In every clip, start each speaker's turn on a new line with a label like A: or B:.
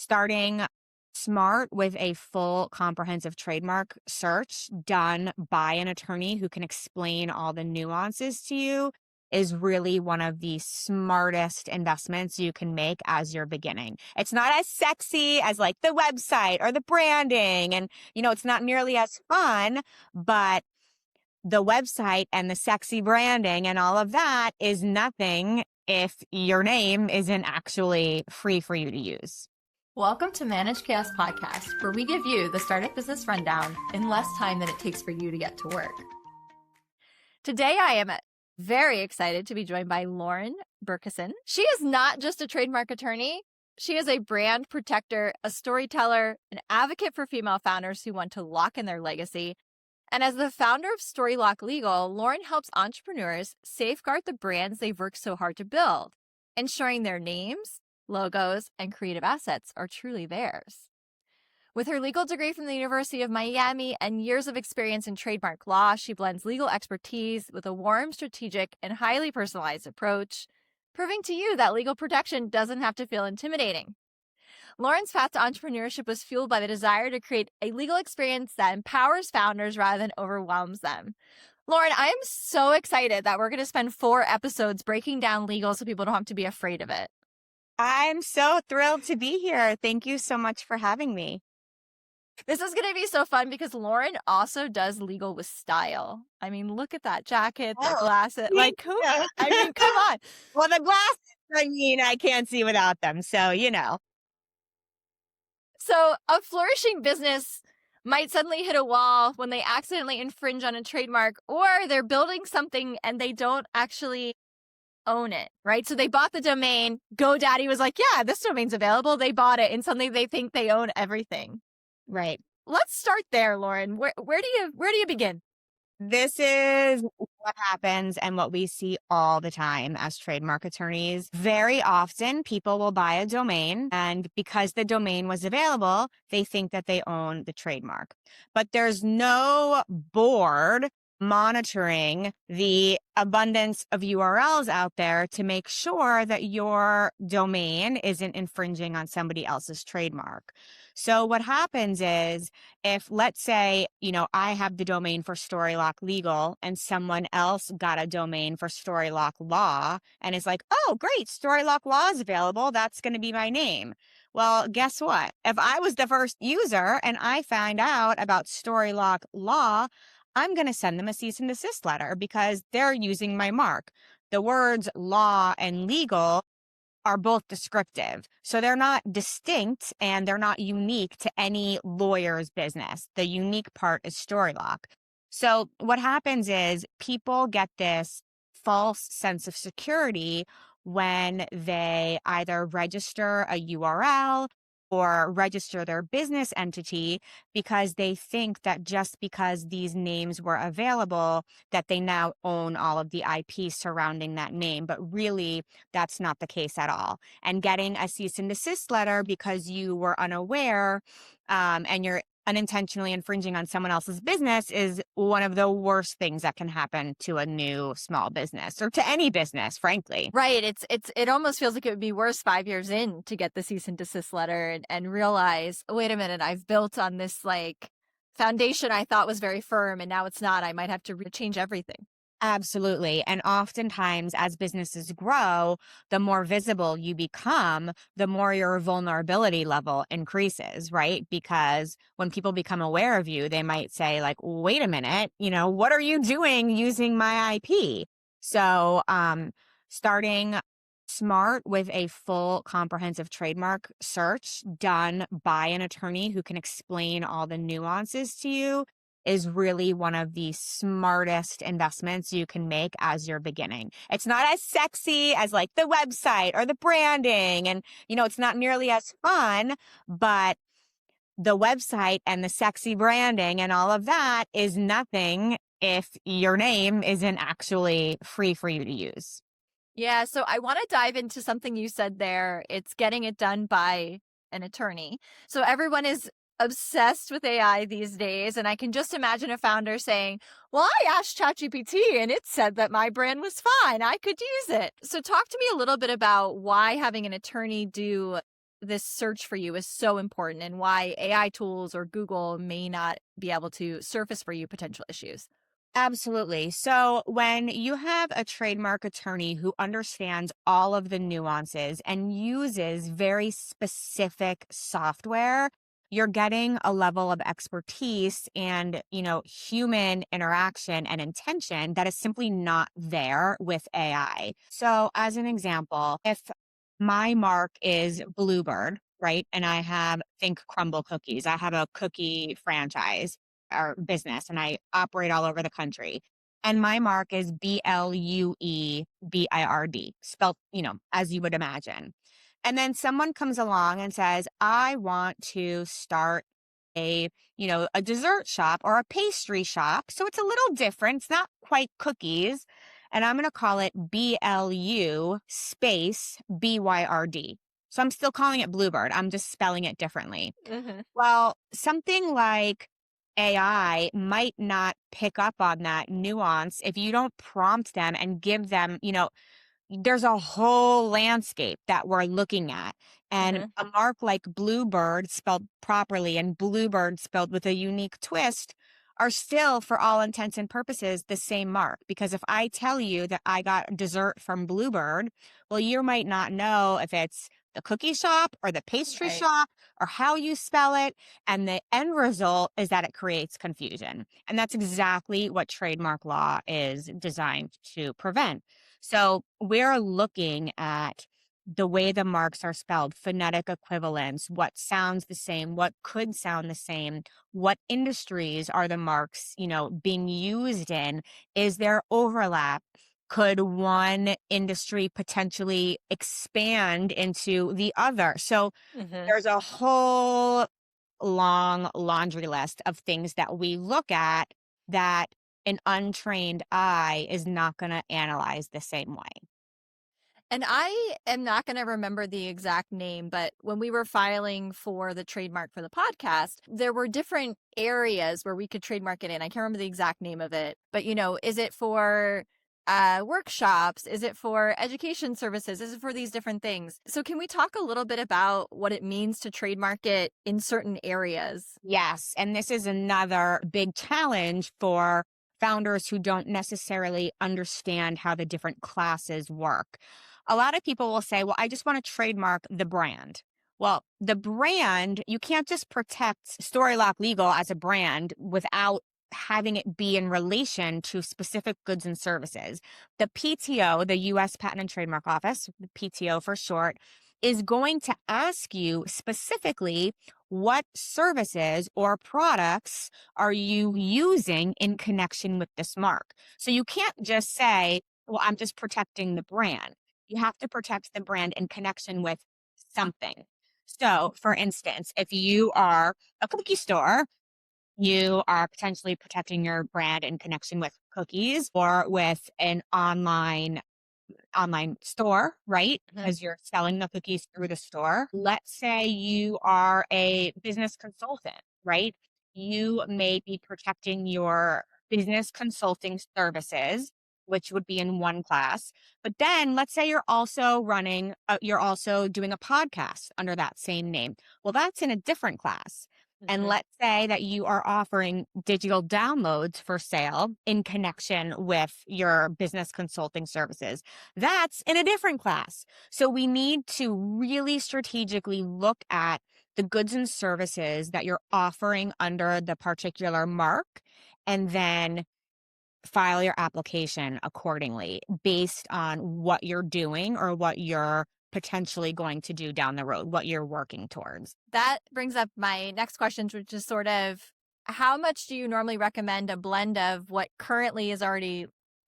A: Starting smart with a full comprehensive trademark search done by an attorney who can explain all the nuances to you is really one of the smartest investments you can make as you're beginning. It's not as sexy as like the website or the branding, and it's not nearly as fun, but the website and the sexy branding and all of that is nothing if your name isn't actually free for you to use.
B: Welcome to Manage Chaos Podcast, where we give you the startup business rundown in less time than it takes for you to get to work. Today, I am very excited to be joined by Lauren Bercuson. She is not just a trademark attorney. She is a brand protector, a storyteller, an advocate for female founders who want to lock in their legacy. And as the founder of Storylock Legal, Lauren helps entrepreneurs safeguard the brands they've worked so hard to build, ensuring their names, logos, and creative assets are truly theirs. With her legal degree from the University of Miami and years of experience in trademark law, she blends legal expertise with a warm, strategic, and highly personalized approach, proving to you that legal protection doesn't have to feel intimidating. Lauren's path to entrepreneurship was fueled by the desire to create a legal experience that empowers founders rather than overwhelms them. Lauren, I am so excited that we're going to spend 4 episodes breaking down legal so people don't have to be afraid of it.
A: I'm so thrilled to be here. Thank you so much for having me.
B: This is going to be so fun because Lauren also does legal with style. I mean, look at that jacket, the glasses. Like, who? I mean, come on.
A: Well, the glasses, I can't see without them. So,
B: So a flourishing business might suddenly hit a wall when they accidentally infringe on a trademark, or they're building something and they don't actually own it, right? So they bought the domain. GoDaddy was like, yeah, this domain's available. They bought it, and suddenly they think they own everything.
A: Right.
B: Let's start there, Lauren. Where do you begin?
A: This is what happens and what we see all the time as trademark attorneys. Very often, people will buy a domain, and because the domain was available, they think that they own the trademark. But there's no board monitoring the abundance of URLs out there to make sure that your domain isn't infringing on somebody else's trademark. So what happens is, if, let's say, I have the domain for Storylock Legal and someone else got a domain for Storylock Law and is like, oh, great, Storylock Law is available, that's going to be my name. Well, guess what? If I was the first user and I find out about Storylock Law, I'm going to send them a cease and desist letter because they're using my mark. The words law and legal are both descriptive. So they're not distinct and they're not unique to any lawyer's business. The unique part is Storylock. So what happens is people get this false sense of security when they either register a URL or register their business entity because they think that just because these names were available, that they now own all of the IP surrounding that name. But really, that's not the case at all. And getting a cease and desist letter because you were unaware and you're unintentionally infringing on someone else's business is one of the worst things that can happen to a new small business or to any business, frankly.
B: Right. It almost feels like it would be worse 5 years in to get the cease and desist letter and realize, wait a minute, I've built on this foundation I thought was very firm and now it's not. I might have to change everything.
A: Absolutely. And oftentimes as businesses grow, the more visible you become, the more your vulnerability level increases, right? Because when people become aware of you, they might say like, wait a minute, what are you doing using my IP? So starting smart with a full comprehensive trademark search done by an attorney who can explain all the nuances to you is really one of the smartest investments you can make as you're beginning. It's not as sexy as like the website or the branding, and it's not nearly as fun, but the website and the sexy branding and all of that is nothing if your name isn't actually free for you to use.
B: Yeah, so I want to dive into something you said there. It's getting it done by an attorney. So everyone is obsessed with AI these days, and I can just imagine a founder saying, well, I asked ChatGPT and it said that my brand was fine. I could use it. So talk to me a little bit about why having an attorney do this search for you is so important and why AI tools or Google may not be able to surface for you potential issues.
A: Absolutely. So, when you have a trademark attorney who understands all of the nuances and uses very specific software, you're getting a level of expertise and, human interaction and intention that is simply not there with AI. So, as an example, if my mark is Bluebird, right? And I have Think Crumble Cookies. I have a cookie franchise or business and I operate all over the country. And my mark is Bluebird, spelled, as you would imagine. And then someone comes along and says, I want to start a dessert shop or a pastry shop. So it's a little different. It's not quite cookies. And I'm going to call it BLU space BYRD. So I'm still calling it Bluebird. I'm just spelling it differently.
B: Hmm.
A: Well, something like AI might not pick up on that nuance if you don't prompt them and give them, there's a whole landscape that we're looking at. And
B: Hmm.
A: a mark like Bluebird spelled properly and Bluebird spelled with a unique twist are still, for all intents and purposes, the same mark. Because if I tell you that I got dessert from Bluebird, well, you might not know if it's the cookie shop or the pastry
B: Right.
A: shop or how you spell it. And the end result is that it creates confusion. And that's exactly what trademark law is designed to prevent. So we're looking at the way the marks are spelled, phonetic equivalence, what sounds the same, what could sound the same, what industries are the marks, being used in? Is there overlap? Could one industry potentially expand into the other? So
B: Hmm.
A: there's a whole long laundry list of things that we look at that an untrained eye is not going to analyze the same way.
B: And I am not going to remember the exact name, but when we were filing for the trademark for the podcast, there were different areas where we could trademark it in. I can't remember the exact name of it, but is it for workshops? Is it for education services? Is it for these different things? So, can we talk a little bit about what it means to trademark it in certain areas?
A: Yes. And this is another big challenge for founders who don't necessarily understand how the different classes work. A lot of people will say, well, I just want to trademark the brand. Well, the brand, you can't just protect Storylock Legal as a brand without having it be in relation to specific goods and services. The PTO, the US Patent and Trademark Office, the PTO for short, is going to ask you specifically what services or products are you using in connection with this mark? So you can't just say, well, I'm just protecting the brand. You have to protect the brand in connection with something. So, for instance, if you are a cookie store, you are potentially protecting your brand in connection with cookies or with an online store, right?
B: Mhm.
A: Because you're selling the cookies through the store. Let's say you are a business consultant, right? You may be protecting your business consulting services, which would be in one class. But then let's say you're also doing a podcast under that same name. Well, that's in a different class. And
B: Mhm.
A: let's say that you are offering digital downloads for sale in connection with your business consulting services. That's in a different class. So we need to really strategically look at the goods and services that you're offering under the particular mark and then file your application accordingly based on what you're doing or what you're potentially going to do down the road, what you're working towards.
B: That brings up my next question, which is sort of how much do you normally recommend a blend of what currently is already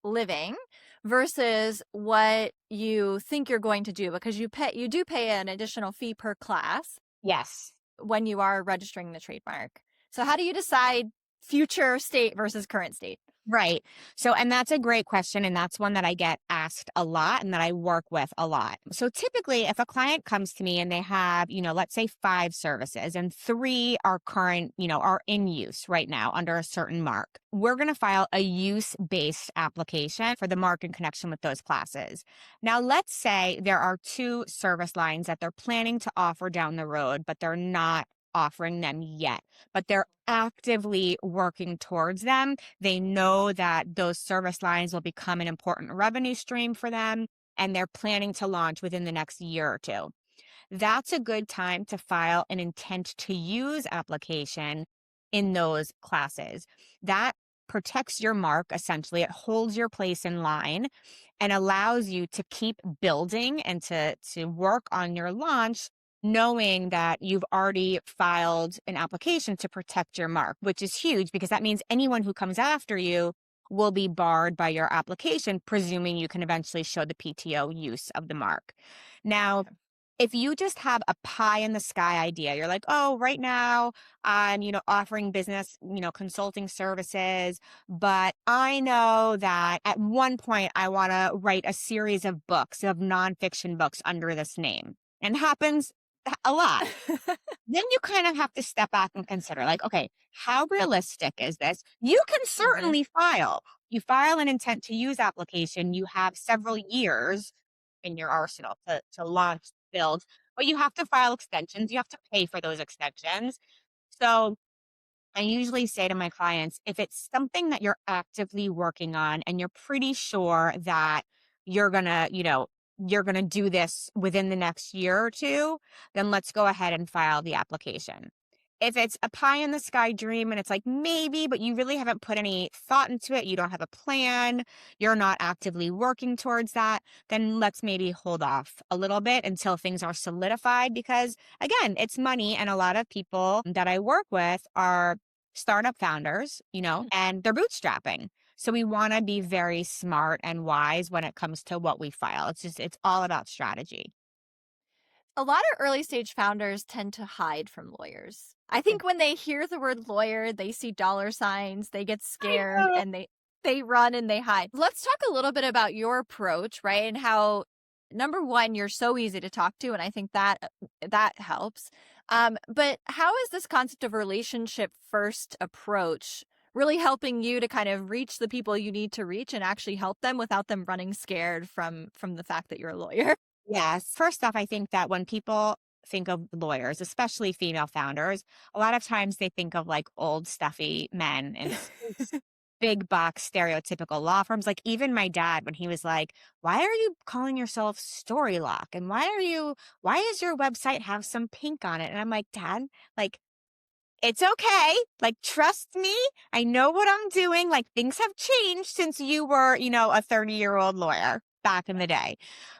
B: living versus what you think you're going to do? Because you do pay an additional fee per class
A: Yes.
B: when you are registering the trademark. So how do you decide future state versus current state?
A: Right. So, and that's a great question. And that's one that I get asked a lot and that I work with a lot. So, typically, if a client comes to me and they have, let's say 5 services and 3 are current, are in use right now under a certain mark, we're going to file a use based application for the mark in connection with those classes. Now, let's say there are 2 service lines that they're planning to offer down the road, but they're not offering them yet, but they're actively working towards them. They know that those service lines will become an important revenue stream for them, and they're planning to launch within the next year or 2. That's a good time to file an intent to use application in those classes. That protects your mark essentially. It holds your place in line and allows you to keep building and to work on your launch knowing that you've already filed an application to protect your mark, which is huge because that means anyone who comes after you will be barred by your application, presuming you can eventually show the PTO use of the mark. Now, if you just have a pie in the sky idea, you're like, oh, right now I'm, offering business, consulting services, but I know that at one point I want to write a series of books, of nonfiction books under this name. And happens a lot. Then you kind of have to step back and consider, like, okay, how realistic is this? You can
B: Mhm.
A: certainly file. You file an intent to use application, you have several years in your arsenal to launch, build, but you have to file extensions. You have to pay for those extensions. So I usually say to my clients, if it's something that you're actively working on and you're pretty sure that you're going to, you're going to do this within the next year or 2, then let's go ahead and file the application. If it's a pie in the sky dream and it's like maybe, but you really haven't put any thought into it, you don't have a plan, you're not actively working towards that, then let's maybe hold off a little bit until things are solidified because again, it's money and a lot of people that I work with are startup founders, and they're bootstrapping. So we want to be very smart and wise when it comes to what we file. It's all about strategy.
B: A lot of early stage founders tend to hide from lawyers. I think when they hear the word lawyer, they see dollar signs, they get
A: I
B: scared
A: know.
B: and they run and they hide. Let's talk a little bit about your approach, right? And how number one, you're so easy to talk to, and I think that helps. But how is this concept of relationship first approach really helping you to kind of reach the people you need to reach and actually help them without them running scared from the fact that you're a lawyer?
A: Yes. First off, I think that when people think of lawyers, especially female founders, a lot of times they think of like old stuffy men in suits, big box stereotypical law firms. Like even my dad, when he was like, why are you calling yourself Storylock? And why does your website have some pink on it? And I'm like, Dad, like it's okay. Like, trust me. I know what I'm doing. Like, things have changed since you were, a 30-year-old lawyer back in the day.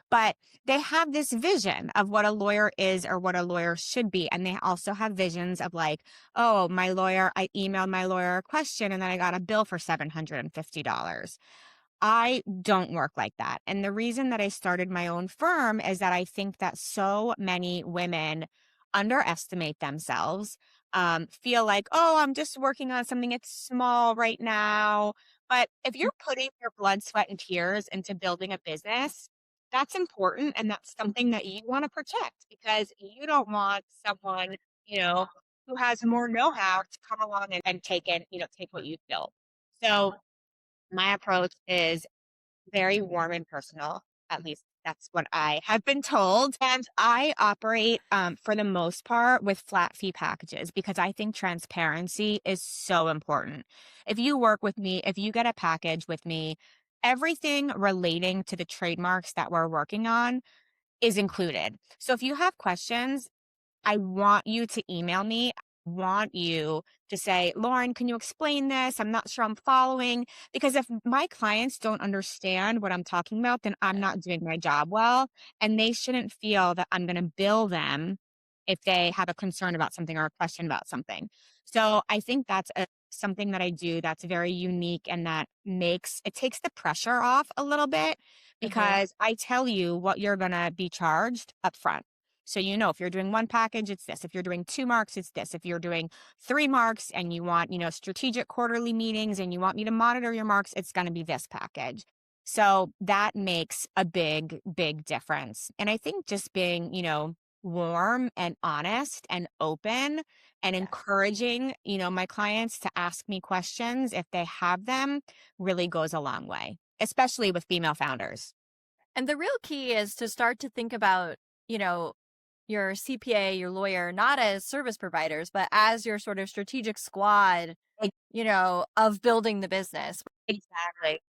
A: But they have this vision of what a lawyer is or what a lawyer should be. And they also have visions of like, oh, I emailed my lawyer a question and then I got a bill for $750. I don't work like that. And the reason that I started my own firm is that I think that so many women underestimate themselves, feel like, oh, I'm just working on something, it's small right now. But if you're putting your blood, sweat, and tears into building a business, that's important. And that's something that you want to protect because you don't want someone, you know, who has more know how to come along and take it, take what you've built. So, my approach is very warm and personal. At least that's what I have been told. And I operate, for the most part, with flat fee packages because I think transparency is so important. If you work with me, if you get a package with me, everything relating to the trademarks that we're working on is included. So if you have questions, I want you to email me. I want you to say, Lauren, can you explain this? I'm not sure I'm following. Because if my clients don't understand what I'm talking about, then I'm not doing my job well. And they shouldn't feel that I'm going to bill them if they have a concern about something or a question about something. So I think that's something that I do that's very unique and that takes the pressure off a little bit
B: Uh-huh.
A: because I tell you what you're going to be charged up front. So, if you're doing one package, it's this. If you're doing 2 marks, it's this. If you're doing 3 marks and you want, strategic quarterly meetings and you want me to monitor your marks, it's going to be this package. So that makes a big, big difference. And I think just being, warm and honest and open and
B: Yes.
A: encouraging, my clients to ask me questions if they have them really goes a long way, especially with female founders.
B: And the real key is to start to think about, your CPA, your lawyer, not as service providers, but as your sort of strategic squad,
A: Ex-
B: of building the business.
A: Exactly.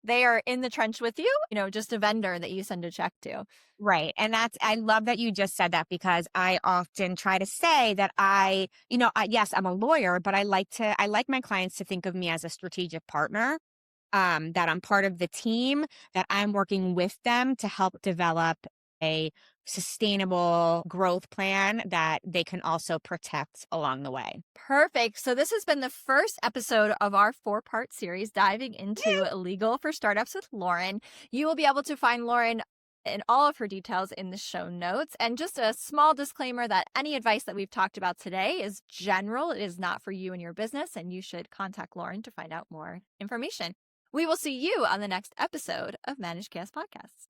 B: They are in the trench with you, just a vendor that you send a check to.
A: Right. And I love that you just said that because I often try to say that yes, I'm a lawyer, but I like my clients to think of me as a strategic partner, that I'm part of the team, that I'm working with them to help develop a sustainable growth plan that they can also protect along the way.
B: Perfect. So this has been the first episode of our 4-part series diving into legal for startups with Lauren. You will be able to find Lauren and all of her details in the show notes. And just a small disclaimer that any advice that we've talked about today is general. It is not for you and your business, and you should contact Lauren to find out more information. We will see you on the next episode of Managed Chaos Podcasts.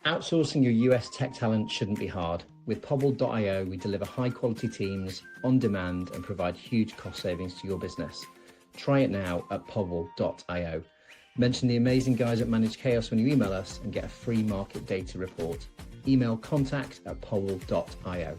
C: Outsourcing your US tech talent shouldn't be hard. With Pobble.io, we deliver high-quality teams on demand and provide huge cost savings to your business. Try it now at Pobble.io. Mention the amazing guys at Managed Chaos when you email us and get a free market data report. Email contact@Pobble.io.